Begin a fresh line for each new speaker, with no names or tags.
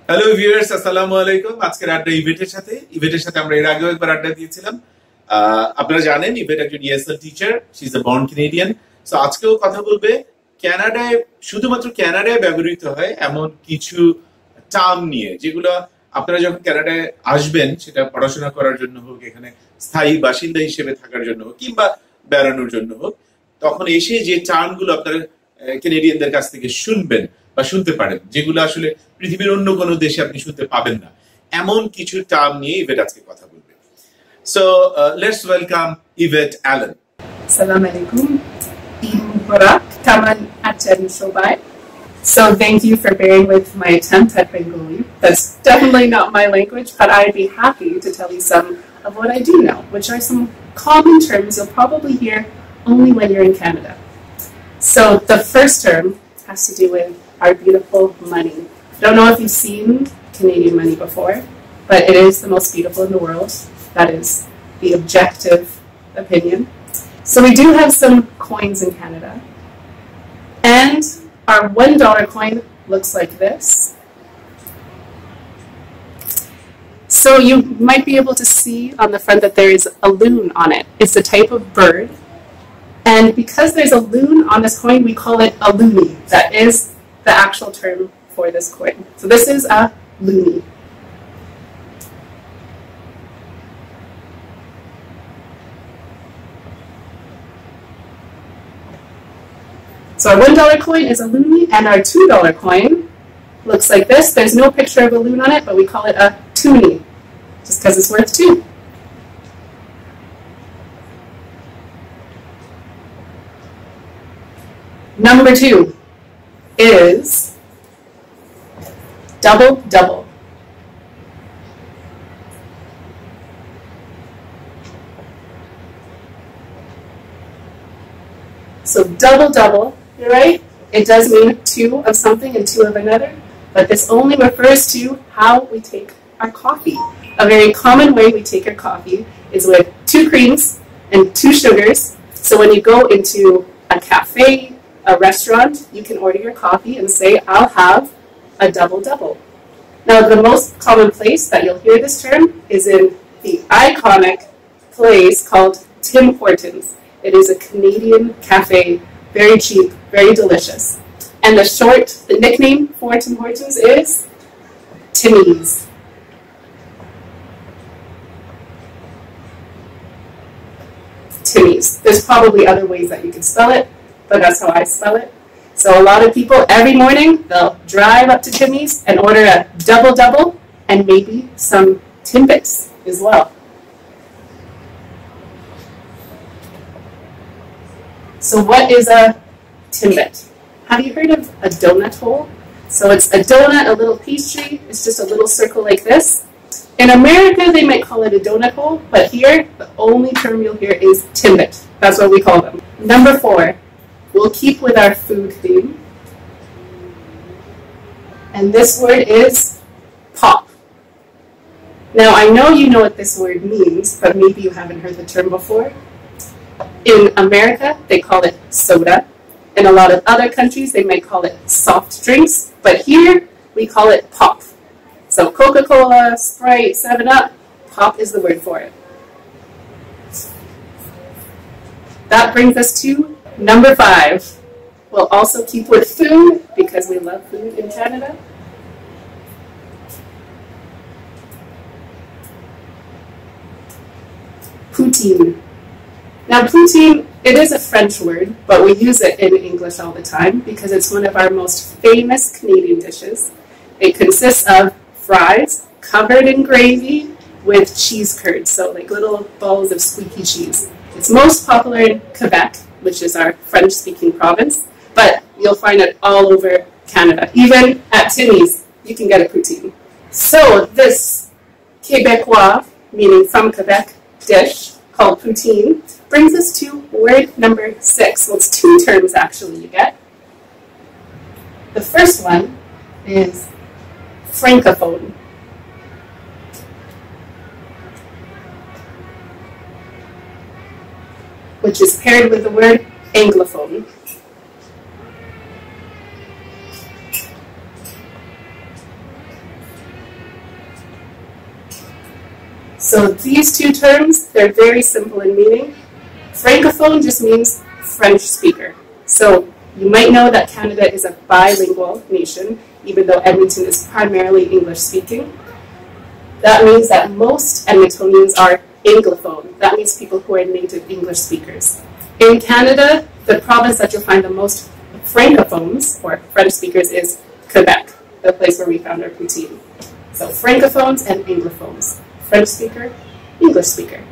Hello viewers, আসসালামু আলাইকুম। আজকের আড্ডা ইভেটের সাথে আমরা এর আগেও একবার আড্ডা দিয়েছিলাম। আপনারা জানেন ইভেট একজন ESL teacher, she is a born Canadian. So আজকেও কথা বলবে কানাডায়, শুধুমাত্র কানাডায় ব্যবহৃত হয় এমন কিছু টার্ম নিয়ে, যেগুলো আপনারা যখন কানাডায় আসবেন, সেটা পড়াশোনা করার জন্য হোক, এখানে স্থায়ী বাসিন্দা হিসেবে থাকার জন্য হোক, কিংবা বেড়ানোর জন্য হোক, তখন এসে যে টার্মগুলো আপনারা কানাডিয়ানদের কাছ থেকে শুনবেন বা শুনতে পারেন, যেগুলো আসলে পৃথিবীর অন্য কোনো দেশে আপনি শুনতে পাবেন না, এমন কিছু টার্ম নিয়ে ইভেট আজকে কথা বলবে। So let's welcome Yvette Allen.
Assalamu alaikum. Eid Mubarak. Kaman Aten Shobai. So thank you for bearing with my attempt at Bengali. That's definitely not my language, but I'd be happy to tell you some of what I do know, which are some common terms you'll probably hear only when you're in Canada. So the first term has to do with our beautiful money. I don't know if you've seen Canadian money before, but it is the most beautiful in the world. That is the objective opinion. So we do have some coins in Canada. And our $1 coin looks like this. So you might be able to see on the front that there is a loon on it. It's a type of bird. And because there's a loon on this coin, we call it a loonie. That is the actual term for this coin. So this is a loonie. So our $1 coin is a loonie, and our $2 coin looks like this. There's no picture of a loon on it, but we call it a toonie, just because it's worth 2. Number 2 is double double. So double double, you're right, it does mean 2 of something and 2 of another, but this only refers to how we take our coffee. A very common way we take our coffee is with 2 creams and 2 sugars. So when you go into a cafe, a restaurant, you can order your coffee and say, I'll have a double double. Now the most common place that you'll hear this term is in the iconic place called Tim Hortons. It is a Canadian cafe, very cheap, very delicious. And the nickname for Tim Hortons is Timmy's. Timmy's. There's probably other ways that you can spell it, but that's how I spell it. So a lot of people, every morning, they'll drive up to Timmy's and order a double double and maybe some Timbits as well. So what is a Timbit? Have you heard of a donut hole? So it's a donut, a little pastry. It's just a little circle like this. In America, they might call it a donut hole, but here, the only term you'll hear is Timbit. That's what we call them. Number 4, we'll keep with our food theme. And this word is pop. Now, I know you know what this word means, but maybe you haven't heard the term before. In America, they call it soda. In a lot of other countries, they might call it soft drinks. But here, we call it pop. So Coca-Cola, Sprite, 7-Up, pop is the word for it. That brings us to number 5. We'll also keep with food, because we love food in Canada. Poutine. Now, poutine, it is a French word, but we use it in English all the time because it's one of our most famous Canadian dishes. It consists of fries covered in gravy with cheese curds, so like little balls of squeaky cheese. It's most popular in Quebec, which is our French-speaking province, but you'll find it all over Canada. Even at Timmy's, you can get a poutine. So this Québécois, meaning from Quebec, dish called poutine brings us to word number 6. Well, it's 2 terms actually you get. The first one is Francophone. Which is paired with the word Anglophone. So these two terms, they're very simple in meaning. Francophone just means French speaker. So you might know that Canada is a bilingual nation, even though Edmonton is primarily English speaking. That means that most Edmontonians are Anglophone. That means people who are native English speakers. In Canada, the province that you'll find the most Francophones, or French speakers, is Quebec, the place where we found our poutine. So Francophones and Anglophones. French speaker, English speaker.